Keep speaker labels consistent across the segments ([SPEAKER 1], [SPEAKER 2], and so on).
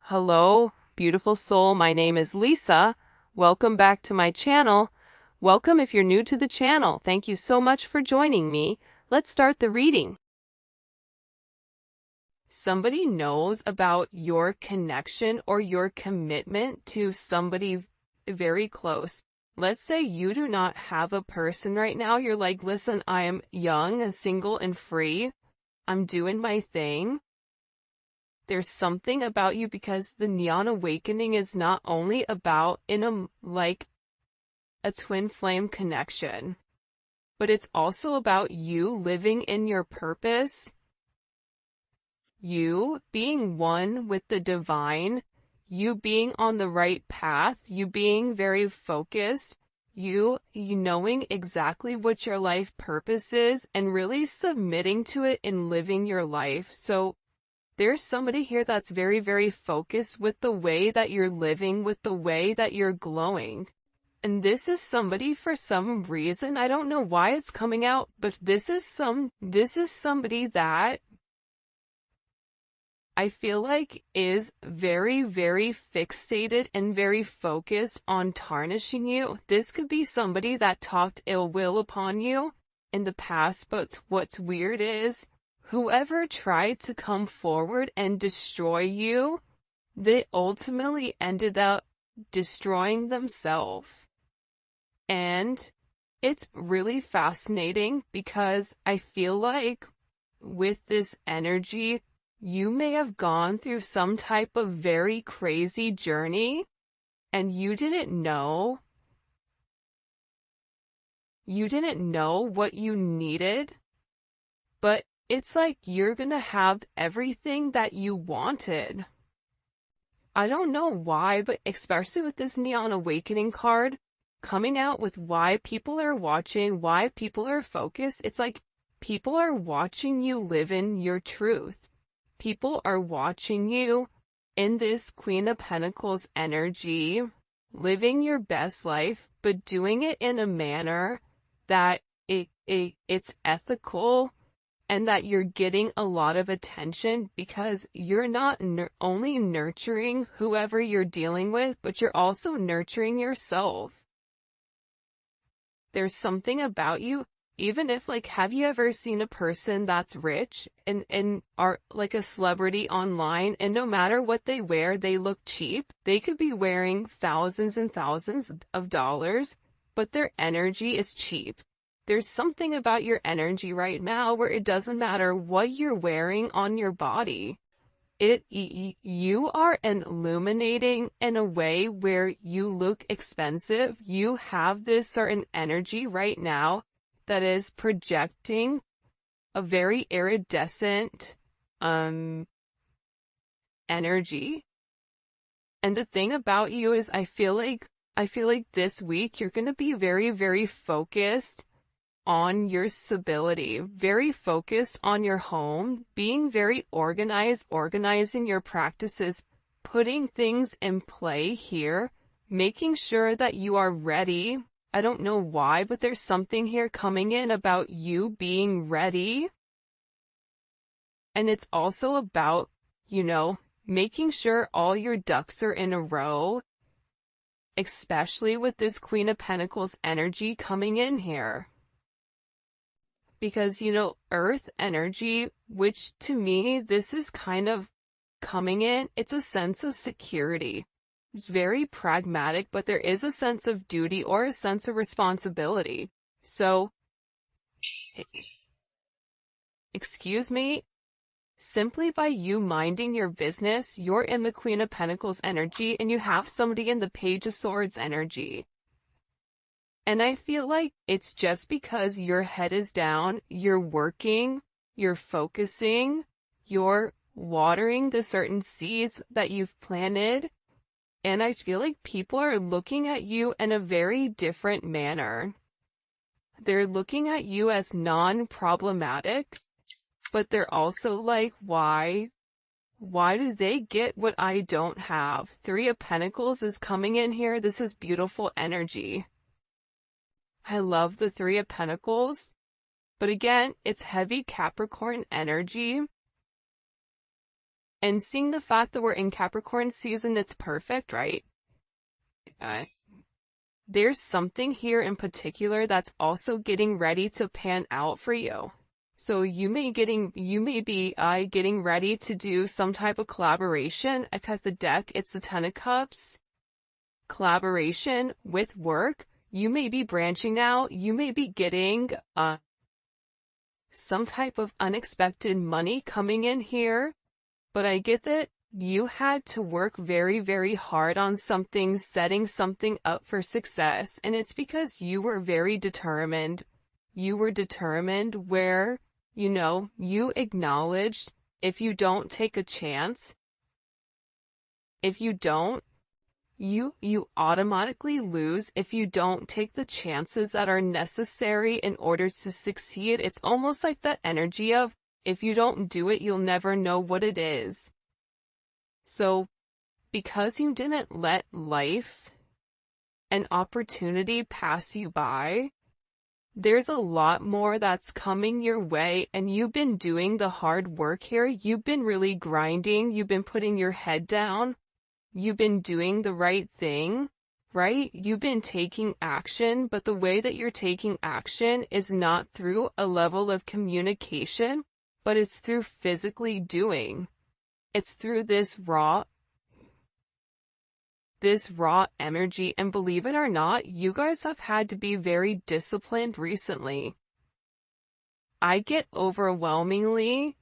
[SPEAKER 1] Hello, beautiful soul. My name is Lisa. Welcome back to my channel. Welcome if you're new to the channel. Thank you so much for joining me. Let's start the reading. Somebody knows about your connection or your commitment to somebody very close. Let's say you do not have a person right now. You're like, listen, I am young, single, and free. I'm doing my thing. There's something about you because the neon awakening is not only about a twin flame connection, but it's also about you living in your purpose, you being one with the divine, you being on the right path, you being very focused, you knowing exactly what your life purpose is and really submitting to it and living your life. So there's somebody here that's very, very focused with the way that you're living, with the way that you're glowing. And this is somebody, for some reason, I don't know why it's coming out, but this is somebody that I feel like is very, very fixated and very focused on tarnishing you. This could be somebody that talked ill will upon you in the past, but what's weird is whoever tried to come forward and destroy you, they ultimately ended up destroying themselves. And it's really fascinating because I feel like with this energy, you may have gone through some type of very crazy journey and you didn't know what you needed, but it's like you're gonna have everything that you wanted. I don't know why, but especially with this Neon Awakening card coming out with why people are watching, why people are focused, it's like people are watching you live in your truth. People are watching you in this Queen of Pentacles energy, living your best life, but doing it in a manner that it's ethical, and that you're getting a lot of attention because you're not only nurturing whoever you're dealing with, but you're also nurturing yourself. There's something about you, even if have you ever seen a person that's rich and are like a celebrity online, and no matter what they wear, they look cheap? They could be wearing thousands and thousands of dollars, but their energy is cheap. There's something about your energy right now where it doesn't matter what you're wearing on your body. You are illuminating in a way where you look expensive. You have this certain energy right now that is projecting a very iridescent energy. And the thing about you is I feel like this week you're going to be very, very focused on your stability, very focused on your home, being very organized, organizing your practices, putting things in play here, making sure that you are ready. I don't know why, but there's something here coming in about you being ready. And it's also about, making sure all your ducks are in a row, especially with this Queen of Pentacles energy coming in here. Because, earth energy, which to me, this is kind of coming in, it's a sense of security. It's very pragmatic, but there is a sense of duty or a sense of responsibility. So, excuse me, simply by you minding your business, you're in the Queen of Pentacles energy and you have somebody in the Page of Swords energy. And I feel like it's just because your head is down, you're working, you're focusing, you're watering the certain seeds that you've planted. And I feel like people are looking at you in a very different manner. They're looking at you as non-problematic, but they're also like, why do they get what I don't have? Three of Pentacles is coming in here. This is beautiful energy. I love the Three of Pentacles, but again, it's heavy Capricorn energy. And seeing the fact that we're in Capricorn season, it's perfect, right? There's something here in particular that's also getting ready to pan out for you. So you may be getting ready to do some type of collaboration. I cut the deck, it's the Ten of Cups. Collaboration with work. You may be branching out. You may be getting some type of unexpected money coming in here. But I get that you had to work very, very hard on something, setting something up for success. And it's because you were very determined. You were determined where, you acknowledged if you don't take a chance, if you don't, you automatically lose if you don't take the chances that are necessary in order to succeed. It's almost like that energy of, if you don't do it, you'll never know what it is. So, because you didn't let life and opportunity pass you by, there's a lot more that's coming your way, and you've been doing the hard work here. You've been really grinding. You've been putting your head down. You've been doing the right thing, right? You've been taking action, but the way that you're taking action is not through a level of communication, but it's through physically doing. It's through this raw energy. And believe it or not, you guys have had to be very disciplined recently. I get overwhelmingly,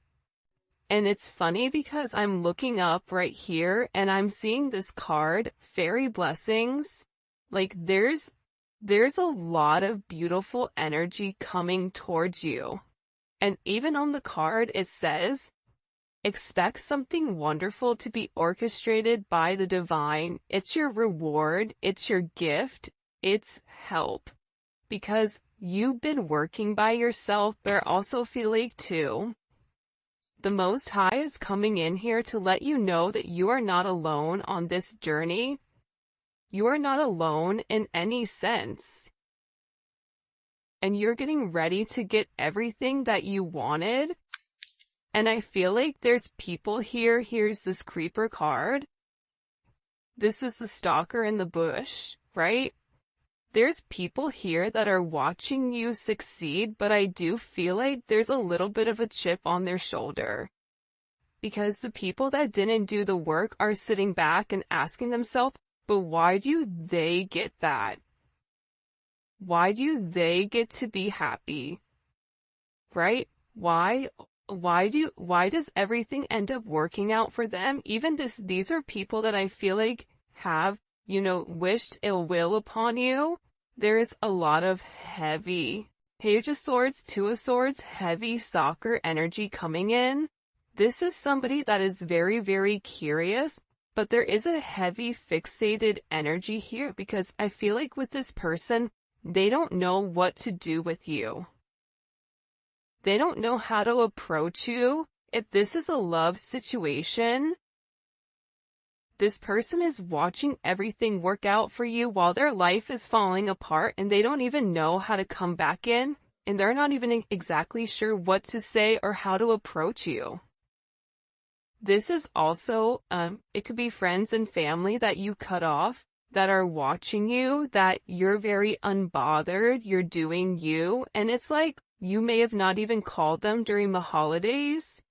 [SPEAKER 1] and it's funny because I'm looking up right here and I'm seeing this card, Fairy Blessings. Like there's a lot of beautiful energy coming towards you. And even on the card it says, expect something wonderful to be orchestrated by the divine. It's your reward, it's your gift, it's help. Because you've been working by yourself, but I also feel like too, the Most High is coming in here to let you know that you are not alone on this journey. You are not alone in any sense. And you're getting ready to get everything that you wanted. And I feel like there's people here. Here's this creeper card. This is the stalker in the bush, right? There's people here that are watching you succeed, but I do feel like there's a little bit of a chip on their shoulder. Because the people that didn't do the work are sitting back and asking themselves, but why do they get that? Why do they get to be happy? Right? Why does everything end up working out for them? Even these are people that I feel like have, wished ill will upon you. There's a lot of heavy Page of Swords, Two of Swords, heavy soccer energy coming in. This is somebody that is very, very curious, but there is a heavy fixated energy here because I feel like with this person, they don't know what to do with you. They don't know how to approach you. If this is a love situation, this person is watching everything work out for you while their life is falling apart and they don't even know how to come back in, and they're not even exactly sure what to say or how to approach you. This is also, it could be friends and family that you cut off that are watching you, that you're very unbothered, you're doing you, and it's like you may have not even called them during the holidays.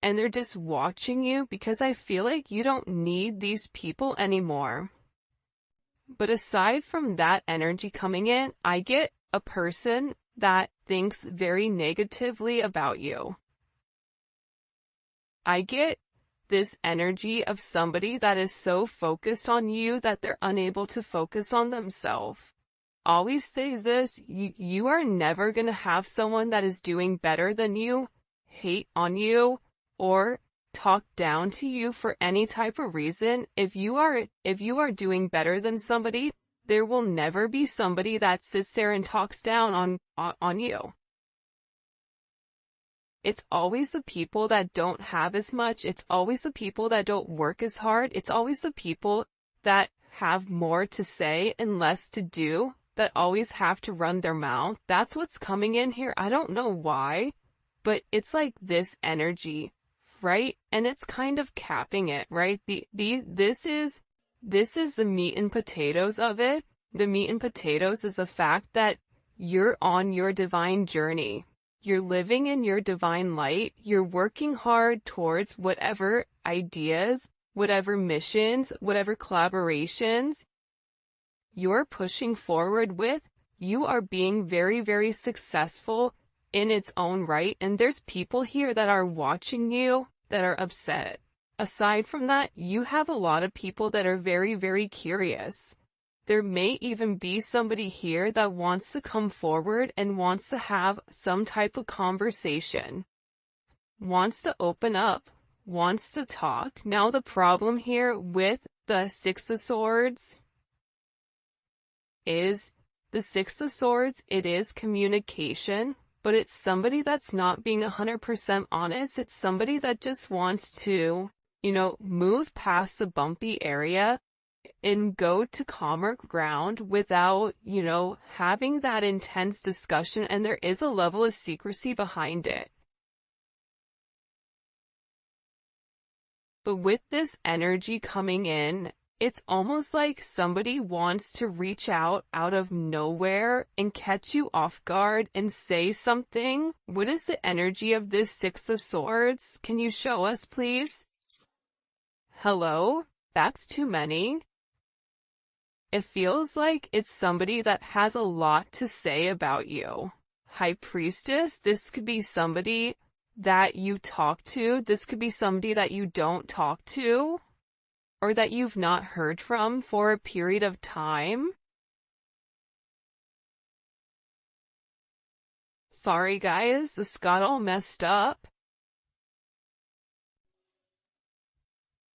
[SPEAKER 1] And they're just watching you because I feel like you don't need these people anymore. But aside from that energy coming in, I get a person that thinks very negatively about you. I get this energy of somebody that is so focused on you that they're unable to focus on themselves. Always says this, you are never going to have someone that is doing better than you, hate on you, or talk down to you for any type of reason. If you are doing better than somebody, there will never be somebody that sits there and talks down on you. It's always the people that don't have as much. It's always the people that don't work as hard. It's always the people that have more to say and less to do, that always have to run their mouth. That's what's coming in here. I don't know why, but it's like this energy right? And it's kind of capping it, right? This is the meat and potatoes of it. The meat and potatoes is the fact that you're on your divine journey. You're living in your divine light. You're working hard towards whatever ideas, whatever missions, whatever collaborations you're pushing forward with. You are being very, very successful in its own right. And there's people here that are watching you that are upset. Aside from that, you have a lot of people that are very, very curious. There may even be somebody here that wants to come forward and wants to have some type of conversation, wants to open up, wants to talk. Now the problem here with the Six of Swords is it is communication, but it's somebody that's not being 100% honest. It's somebody that just wants to, move past the bumpy area and go to calmer ground without, having that intense discussion, and there is a level of secrecy behind it. But with this energy coming in, it's almost like somebody wants to reach out of nowhere and catch you off guard and say something. What is the energy of this Six of Swords? Can you show us, please? Hello? That's too many. It feels like it's somebody that has a lot to say about you. High Priestess, this could be somebody that you talk to. This could be somebody that you don't talk to, or that you've not heard from for a period of time. Sorry guys, this got all messed up.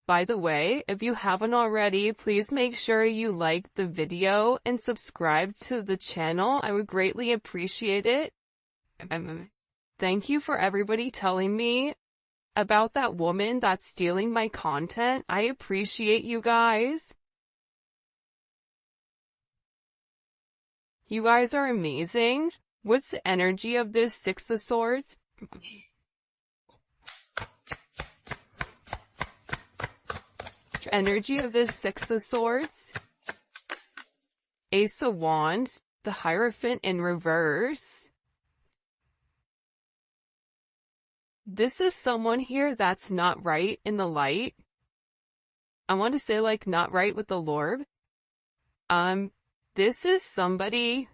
[SPEAKER 1] By the way, if you haven't already, please make sure you like the video and subscribe to the channel. I would greatly appreciate it. Thank you for everybody telling me about that woman that's stealing my content. I appreciate you guys. You guys are amazing. What's the energy of this Six of Swords? Energy of this Six of Swords. Ace of Wands, the Hierophant in reverse. This is someone here that's not right in the light. I want to say like not right with the Lord. This is somebody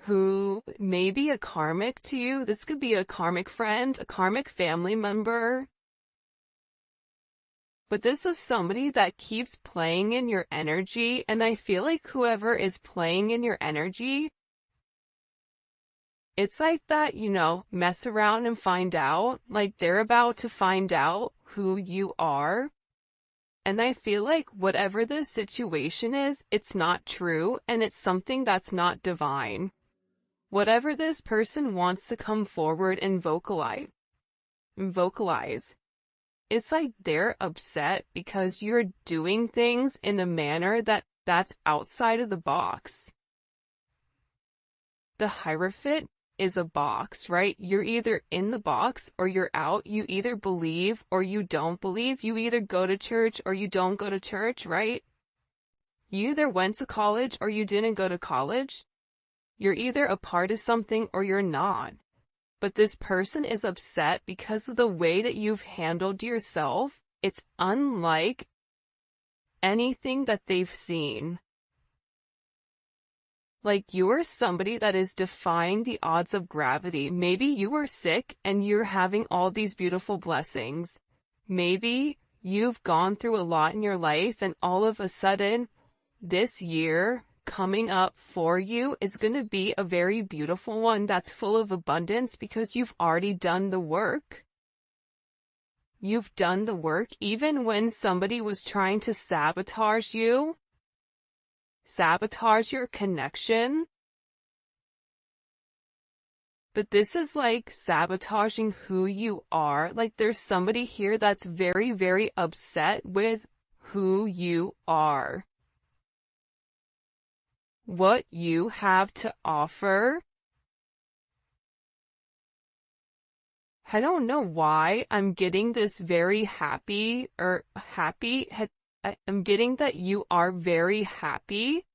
[SPEAKER 1] who may be a karmic to you. This could be a karmic friend, a karmic family member. But this is somebody that keeps playing in your energy, and I feel like whoever is playing in your energy, it's like that, mess around and find out, like they're about to find out who you are. And I feel like whatever the situation is, it's not true, and it's something that's not divine. Whatever this person wants to come forward and vocalize, it's like they're upset because you're doing things in a manner that's outside of the box. The Hierophant is a box, right? You're either in the box or you're out. You either believe or you don't believe. You either go to church or you don't go to church, right? You either went to college or you didn't go to college. You're either a part of something or you're not. But this person is upset because of the way that you've handled yourself. It's unlike anything that they've seen. Like you're somebody that is defying the odds of gravity. Maybe you were sick and you're having all these beautiful blessings. Maybe you've gone through a lot in your life and all of a sudden this year coming up for you is going to be a very beautiful one that's full of abundance because you've already done the work. You've done the work even when somebody was trying to sabotage you, sabotage your connection. But this is like sabotaging who you are. Like there's somebody here that's very, very upset with who you are. What you have to offer. I don't know why I'm getting this very happy, I'm getting that you are very happy.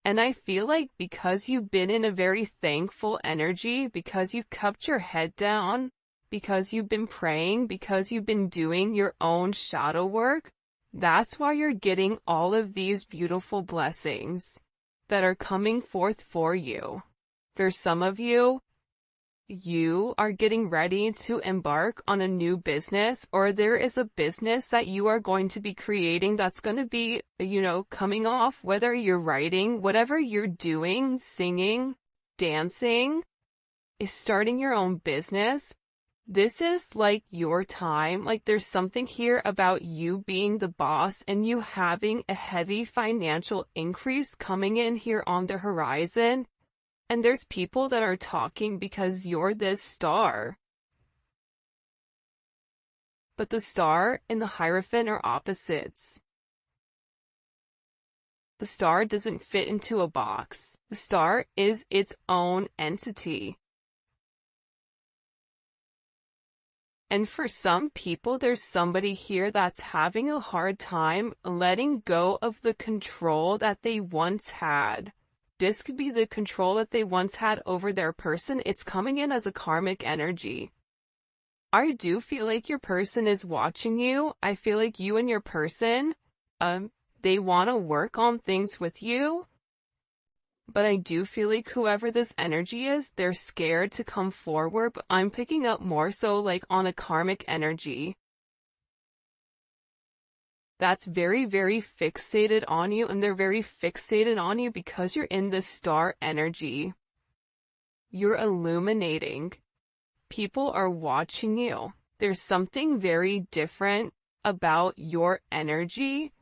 [SPEAKER 1] And I feel like because you've been in a very thankful energy, because you kept your head down, because you've been praying, because you've been doing your own shadow work, that's why you're getting all of these beautiful blessings that are coming forth for you. For some of you, you are getting ready to embark on a new business, or there is a business that you are going to be creating that's going to be, coming off, whether you're writing, whatever you're doing, singing, dancing, is starting your own business. This is like your time. Like there's something here about you being the boss and you having a heavy financial increase coming in here on the horizon. And there's people that are talking because you're this star. But the star and the Hierophant are opposites. The star doesn't fit into a box. The star is its own entity. And for some people, there's somebody here that's having a hard time letting go of the control that they once had. This could be the control that they once had over their person. It's coming in as a karmic energy. I do feel like your person is watching you. I feel like you and your person, they want to work on things with you. But I do feel like whoever this energy is, they're scared to come forward. But I'm picking up more so like on a karmic energy that's very, very fixated on you, and they're very fixated on you because you're in this star energy. You're illuminating. People are watching you. There's something very different about your energy,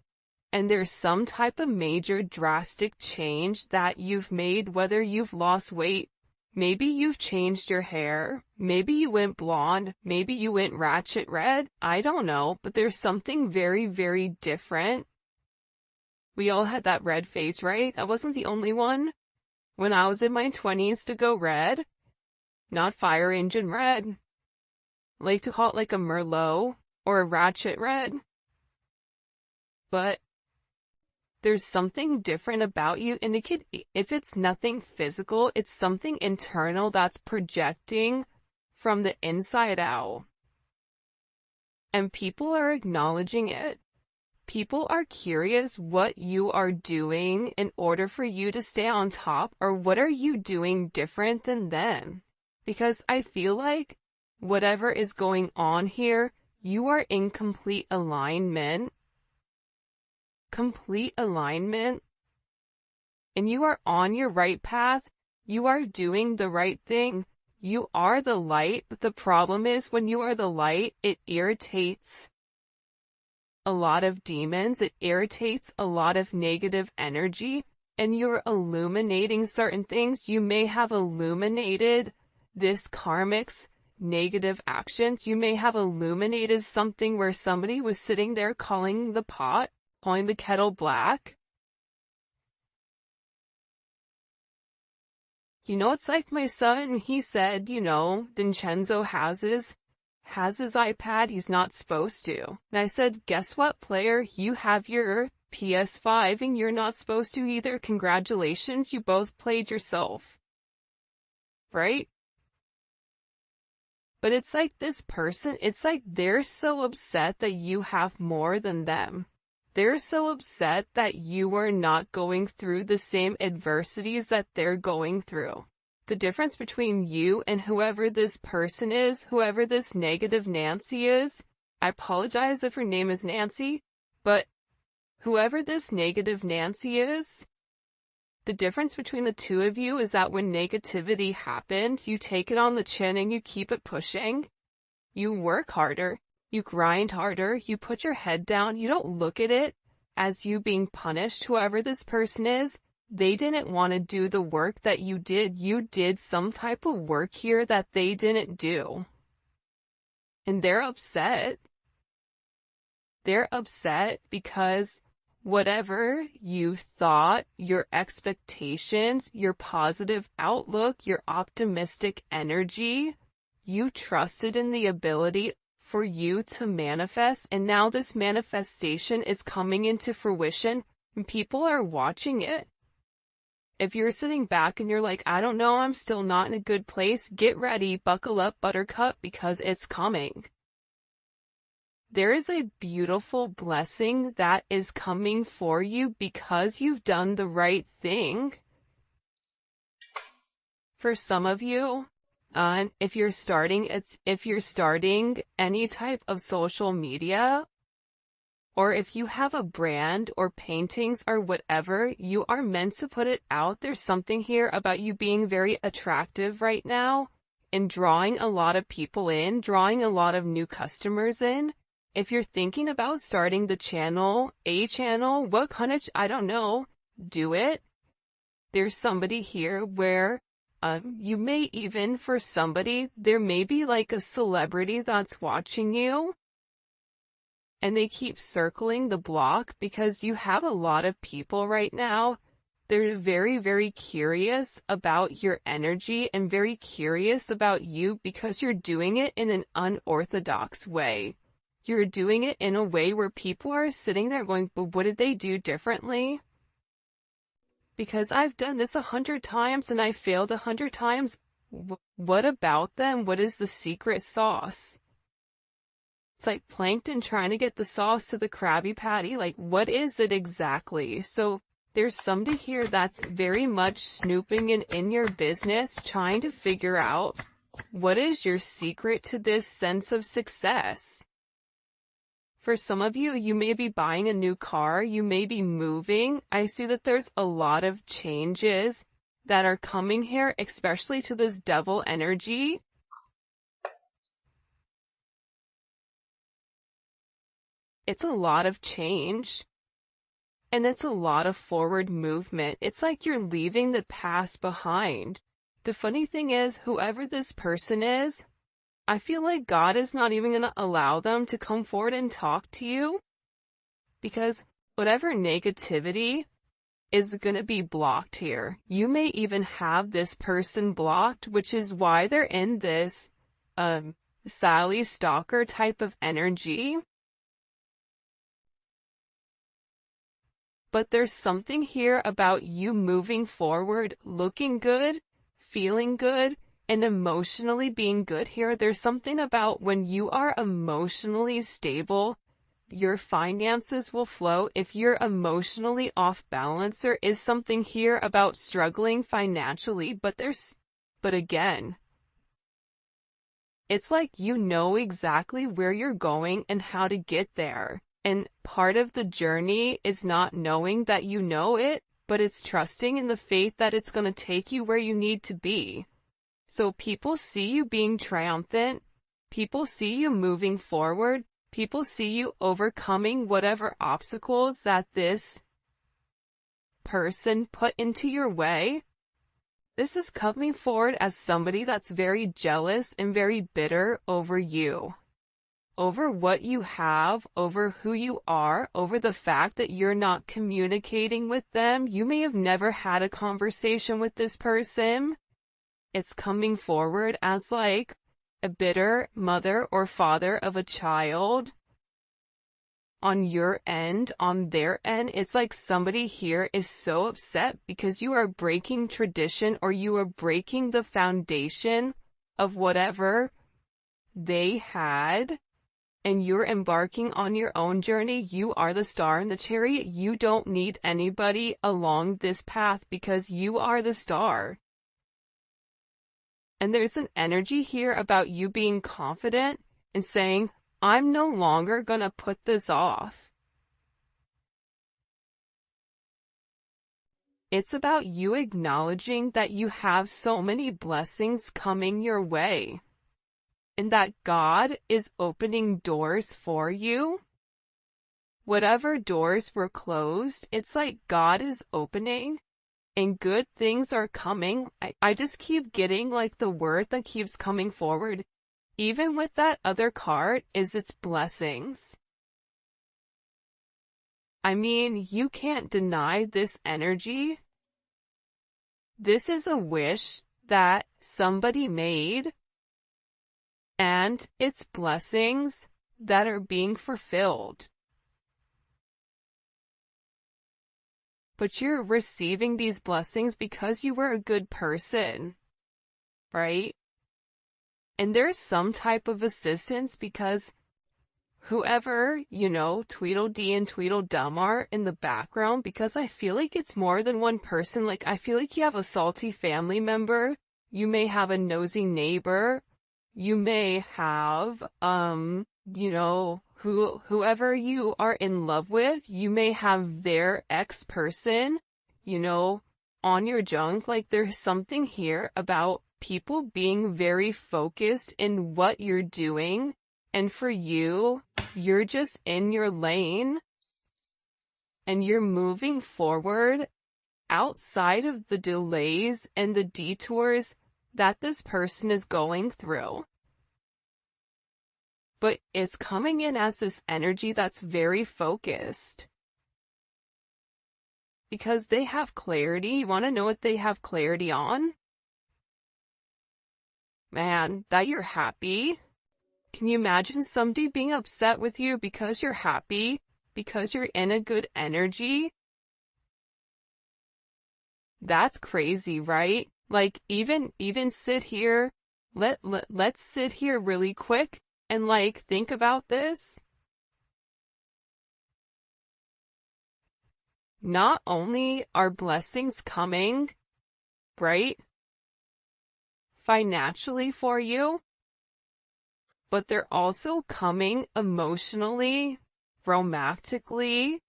[SPEAKER 1] and there's some type of major drastic change that you've made, whether you've lost weight, maybe you've changed your hair, maybe you went blonde, maybe you went ratchet red, I don't know, but there's something very, very different. We all had that red phase, right? I wasn't the only one. When I was in my 20s to go red, not fire engine red. I like to call it like a Merlot or a ratchet red. But there's something different about you, and if it's nothing physical, it's something internal that's projecting from the inside out. And people are acknowledging it. People are curious what you are doing in order for you to stay on top, or what are you doing different than them? Because I feel like whatever is going on here, you are in complete alignment. Complete alignment, and you are on your right path. You are doing the right thing. You are the light, but the problem is when you are the light, it irritates a lot of demons, it irritates a lot of negative energy, and you're illuminating certain things. You may have illuminated this karmic's negative actions. You may have illuminated something where somebody was sitting there calling the kettle black. It's like my son, he said, Vincenzo has his iPad, he's not supposed to. And I said, guess what, player? You have your PS5 and you're not supposed to either. Congratulations, you both played yourself. Right? But it's like this person, it's like they're so upset that you have more than them. They're so upset that you are not going through the same adversities that they're going through. The difference between you and whoever this person is, whoever this negative Nancy is, I apologize if her name is Nancy, but whoever this negative Nancy is, the difference between the two of you is that when negativity happens, you take it on the chin and you keep it pushing. You work harder. You grind harder, you put your head down, you don't look at it as you being punished. Whoever this person is, they didn't want to do the work that you did. You did some type of work here that they didn't do. And they're upset. They're upset because Whatever you thought, your expectations, your positive outlook, your optimistic energy, you trusted in the ability for you to manifest, and now this manifestation is coming into fruition, and people are watching it. If you're sitting back and you're like, I don't know, I'm still not in a good place, get ready, buckle up, buttercup, because it's coming. There is a beautiful blessing that is coming for you because you've done the right thing. For some of you, if you're starting any type of social media, or if you have a brand or paintings or whatever, you are meant to put it out. There's something here about you being very attractive right now and drawing a lot of people in, drawing a lot of new customers in. If you're thinking about starting a channel, what kind of, I don't know, do it. There's somebody here where, you may even, for somebody, there may be like a celebrity that's watching you, and they keep circling the block because you have a lot of people right now. They're very, very curious about your energy and very curious about you because you're doing it in an unorthodox way. You're doing it in a way where people are sitting there going, but what did they do differently? Because I've done this 100 times and I failed 100 times. What about them? What is the secret sauce? It's like plankton trying to get the sauce to the Krabby Patty. Like, what is it exactly? So there's somebody here that's very much snooping in your business, trying to figure out what is your secret to this sense of success. For some of you, you may be buying a new car, you may be moving. I see that there's a lot of changes that are coming here, especially to this devil energy. It's a lot of change, and it's a lot of forward movement. It's like you're leaving the past behind. The funny thing is, whoever this person is, I feel like God is not even going to allow them to come forward and talk to you, because whatever negativity is going to be blocked here. You may even have this person blocked, which is why they're in this Sally Stalker type of energy. But there's something here about you moving forward, looking good, feeling good, and emotionally being good here. There's something about when you are emotionally stable, your finances will flow. If you're emotionally off balance, there is something here about struggling financially, but again, it's like you know exactly where you're going and how to get there. And part of the journey is not knowing that you know it, but it's trusting in the faith that it's going to take you where you need to be. So people see you being triumphant, people see you moving forward, people see you overcoming whatever obstacles that this person put into your way. This is coming forward as somebody that's very jealous and very bitter over you, over what you have, over who you are, over the fact that you're not communicating with them. You may have never had a conversation with this person. It's coming forward as like a bitter mother or father of a child. On your end, on their end, it's like somebody here is so upset because you are breaking tradition, or you are breaking the foundation of whatever they had, and you're embarking on your own journey. You are the star in the chariot. You don't need anybody along this path because you are the star. And there's an energy here about you being confident and saying, I'm no longer gonna put this off. It's about you acknowledging that you have so many blessings coming your way, and that God is opening doors for you. Whatever doors were closed, it's like God is opening, and good things are coming. I just keep getting like the word that keeps coming forward. Even with that other card, is its blessings. I mean, you can't deny this energy. This is a wish that somebody made, and it's blessings that are being fulfilled. But you're receiving these blessings because you were a good person, right? And there's some type of assistance because whoever, Tweedledee and Tweedledum are in the background, because I feel like it's more than one person. Like, I feel like you have a salty family member, you may have a nosy neighbor, you may have, whoever you are in love with, you may have their ex-person, on your junk. Like, there's something here about people being very focused in what you're doing. And for you, you're just in your lane and you're moving forward outside of the delays and the detours that this person is going through. But it's coming in as this energy that's very focused. Because they have clarity. You want to know what they have clarity on? Man, that you're happy. Can you imagine somebody being upset with you because you're happy? Because you're in a good energy? That's crazy, right? Like, even sit here, let's sit here really quick and think about this. Not only are blessings coming, right, financially for you, but they're also coming emotionally, romantically.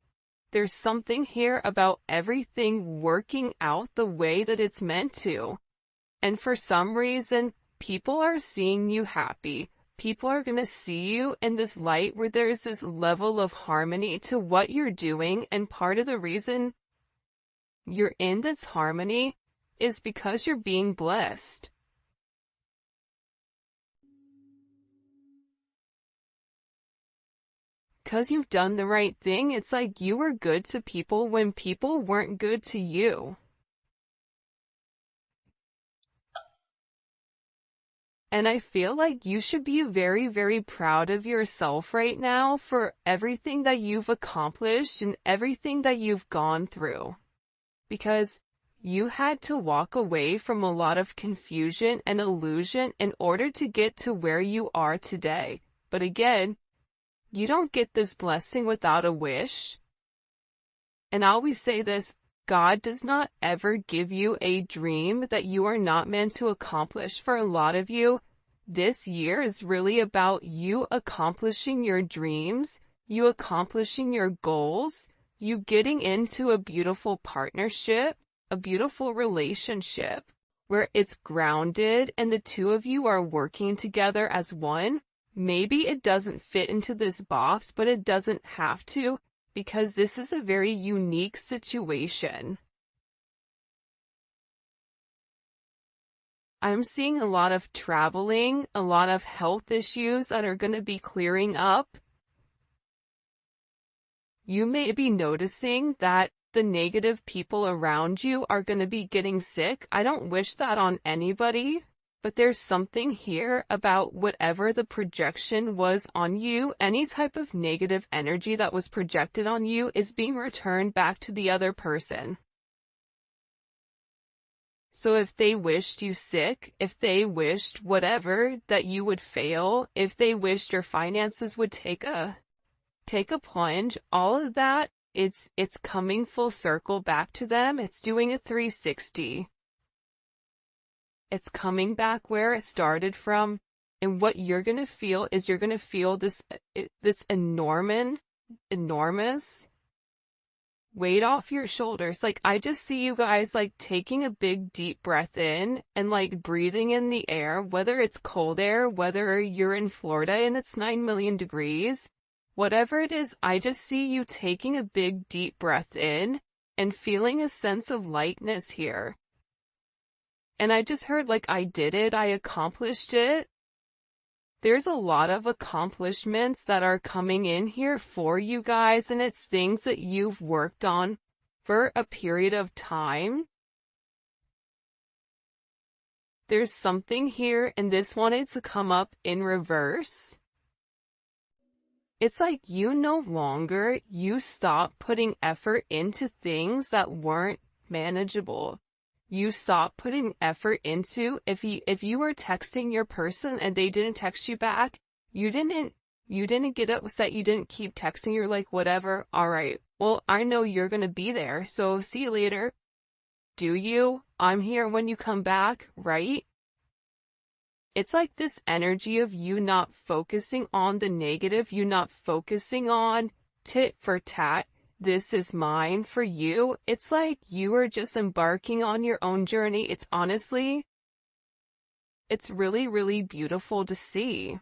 [SPEAKER 1] There's something here about everything working out the way that it's meant to. And for some reason, people are seeing you happy. People are going to see you in this light where there's this level of harmony to what you're doing. And part of the reason you're in this harmony is because you're being blessed. Because you've done the right thing. It's like you were good to people when people weren't good to you. And I feel like you should be very, very proud of yourself right now for everything that you've accomplished and everything that you've gone through. Because you had to walk away from a lot of confusion and illusion in order to get to where you are today. But again, you don't get this blessing without a wish. And I always say this, God does not ever give you a dream that you are not meant to accomplish. For a lot of you, this year is really about you accomplishing your dreams, you accomplishing your goals, you getting into a beautiful partnership, a beautiful relationship, where it's grounded and the two of you are working together as one. Maybe it doesn't fit into this box, but it doesn't have to, because this is a very unique situation. I'm seeing a lot of traveling, a lot of health issues that are going to be clearing up. You may be noticing that the negative people around you are going to be getting sick. I don't wish that on anybody. But there's something here about whatever the projection was on you, any type of negative energy that was projected on you is being returned back to the other person. So if they wished you sick, if they wished whatever, that you would fail, if they wished your finances would take a plunge, all of that, it's coming full circle back to them. It's doing a 360. It's coming back where it started from, and what you're going to feel is you're going to feel this enormous weight off your shoulders. Like, I just see you guys taking a big deep breath in and breathing in the air, whether it's cold air, whether you're in Florida and it's 9 million degrees, whatever it is, I just see you taking a big deep breath in and feeling a sense of lightness here. And I just heard I did it, I accomplished it. there's a lot of accomplishments that are coming in here for you guys, and it's things that you've worked on for a period of time. There's something here, and this wanted to come up in reverse. It's like you stop putting effort into things that weren't manageable. You stop putting effort into, if you were texting your person and they didn't text you back, you didn't get upset, you didn't keep texting, you're like, whatever, alright, well, I know you're gonna be there, so see you later. Do you? I'm here when you come back, right? It's like this energy of you not focusing on the negative, you not focusing on tit for tat, this is mine for you. It's like you are just embarking on your own journey. It's honestly, it's really, really beautiful to see.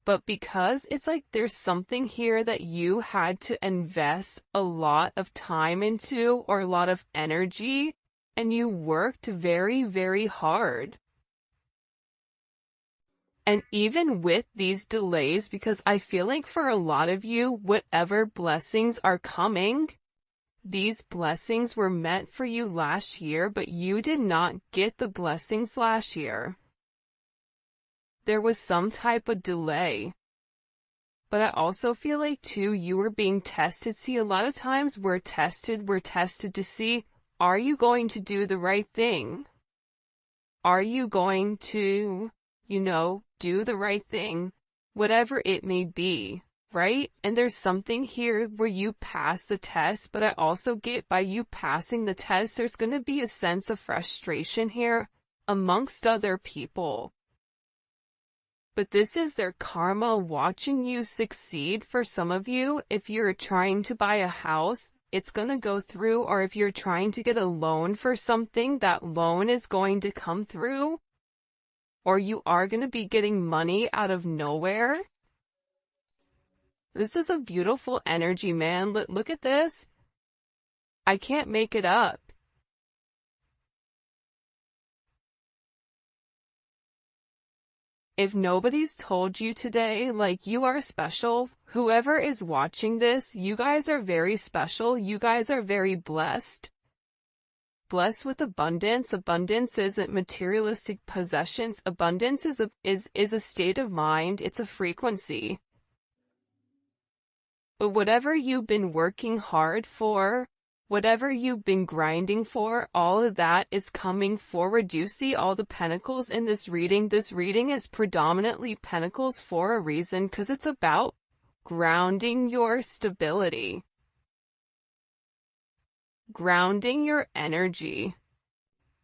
[SPEAKER 1] But because it's like there's something here that you had to invest a lot of time into, or a lot of energy, and you worked very, very hard. And even with these delays, because I feel like for a lot of you, whatever blessings are coming, these blessings were meant for you last year, but you did not get the blessings last year. There was some type of delay. But I also feel like too, you were being tested. See, a lot of times we're tested to see, are you going to do the right thing? Are you going to, do the right thing, whatever it may be, right? And there's something here where you pass the test, but I also get by you passing the test, there's going to be a sense of frustration here amongst other people. But this is their karma watching you succeed. For some of you, if you're trying to buy a house, it's going to go through, or if you're trying to get a loan for something, that loan is going to come through. Or you are going to be getting money out of nowhere. This is a beautiful energy, man. Look at this. I can't make it up. If nobody's told you today, like, you are special, whoever is watching this, you guys are very special. You guys are very blessed. Blessed with abundance. Abundance isn't materialistic possessions. Abundance is a state of mind. It's a frequency. But whatever you've been working hard for, whatever you've been grinding for, all of that is coming forward. You see all the pentacles in this reading. This reading is predominantly pentacles for a reason, because it's about grounding your stability. Grounding your energy.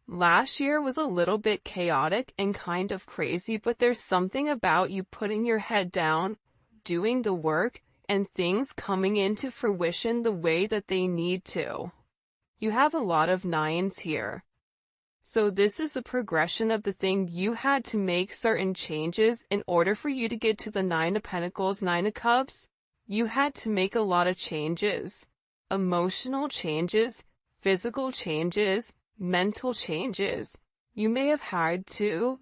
[SPEAKER 1] Last year was a little bit chaotic and kind of crazy, but there's something about you putting your head down, doing the work, and things coming into fruition the way that they need to. You have a lot of nines here. So this is a progression of the thing. You had to make certain changes in order for you to get to the Nine of Pentacles, Nine of Cups. You had to make a lot of changes. Emotional changes, physical changes, mental changes. You may have had to,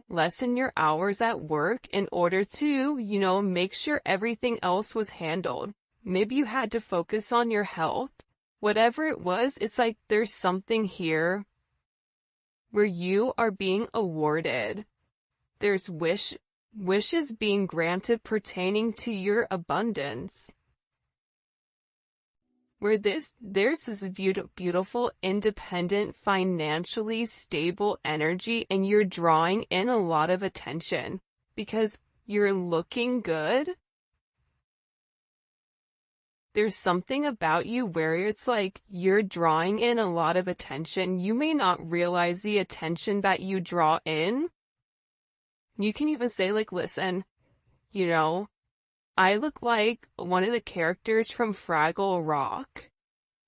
[SPEAKER 1] lessen your hours at work in order to, make sure everything else was handled. Maybe you had to focus on your health. Whatever it was, it's like there's something here where you are being awarded. There's wishes being granted pertaining to your abundance. Where there's this beautiful, independent, financially stable energy, and you're drawing in a lot of attention because you're looking good. There's something about you where it's like you're drawing in a lot of attention. You may not realize the attention that you draw in. You can even say, like, listen, I look like one of the characters from Fraggle Rock.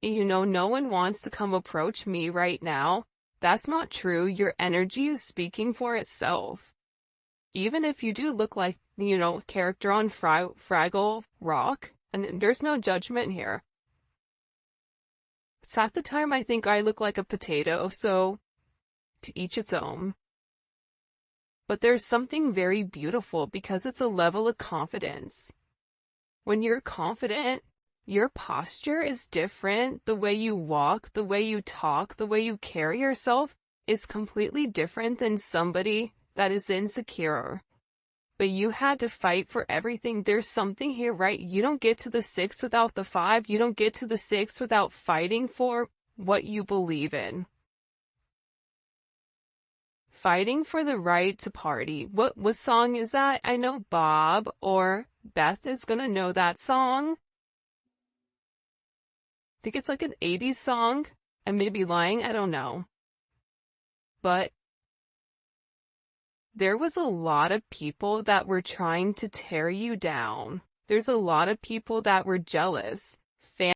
[SPEAKER 1] No one wants to come approach me right now. That's not true. Your energy is speaking for itself. Even if you do look like, character on Fraggle Rock, and there's no judgment here. It's half the time I think I look like a potato, so to each its own. But there's something very beautiful because it's a level of confidence. When you're confident, your posture is different. The way you walk, the way you talk, the way you carry yourself is completely different than somebody that is insecure. But you had to fight for everything. There's something here, right? You don't get to the 6 without the 5. You don't get to the 6 without fighting for what you believe in. Fighting for the right to party. What song is that? I know Bob or Beth is gonna know that song. I think it's like an 80s song. I may be lying, I don't know. But there was a lot of people that were trying to tear you down. There's a lot of people that were jealous.